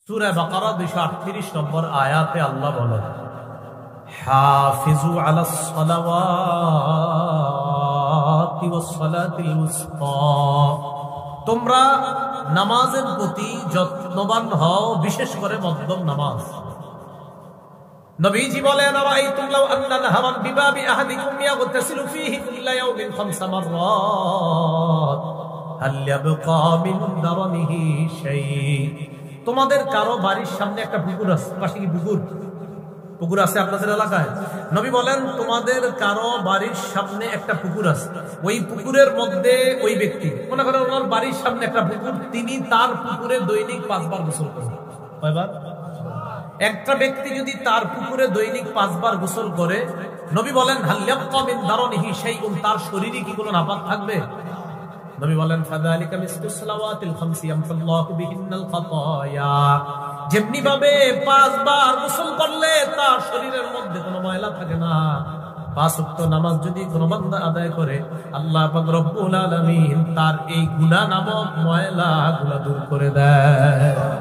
সূরা বাকারা 238 নম্বর আয়াতে আল্লাহ বলেন, হাফিজু আলাস সালাওয়াতি ওয়াস সালাতিল উসতা, তোমরা নামাজের প্রতি যত্নবান হও, বিশেষ করে মধ্যম নামাজ। নবীজি বলেন, আরাইতুম লাউ আন্না নাহরান বিবাবি আহাদিকুম ইয়াগতাসিলু ফীহি কুল্লা ইয়াওমিন 5 মাররাত হাল ইয়াবকা মিন দারনিহি শাই। তোমাদের কারো বাড়ির সামনে একটা পুকুর আছে, পাশে কি পুকুর আছে আপনাদের এলাকায়? নবী বলেন, তোমাদের কারো বাড়ির সামনে একটা পুকুর আছে, ওই পুকুরের মধ্যে ওই ব্যক্তি, মনে করেন ওনার বাড়ির সামনে একটা পুকুর, তিনি তার পুকুরে দৈনিক 5 বার গোসল করেন। কয়বার? একটা ব্যক্তি যদি তার পুকুরে দৈনিক 5 বার গোসল করে, নবী বলেন হাল ইয়াবকা মিন দারনিহি শাইউন, তার শরীরে কি কোনো নাপাক থাকবে? নবী বলেন ফাযালিকা মিসলুস সালাওয়াতিল খামসি ইয়ামহুল্লাহু বিহিন্নাল খাতায়া, যেমনি ভাবে 5 বার গোসল করলে তার শরীরের মধ্যে কোনো ময়লা থাকে না, 5 ওয়াক্ত নামাজ যদি কোনো বান্দা আদায় করে, আল্লাহ পাক রব্বুল আলামিন তার এই গুনাহ নামক ময়লাগুলো দূর করে দেয়।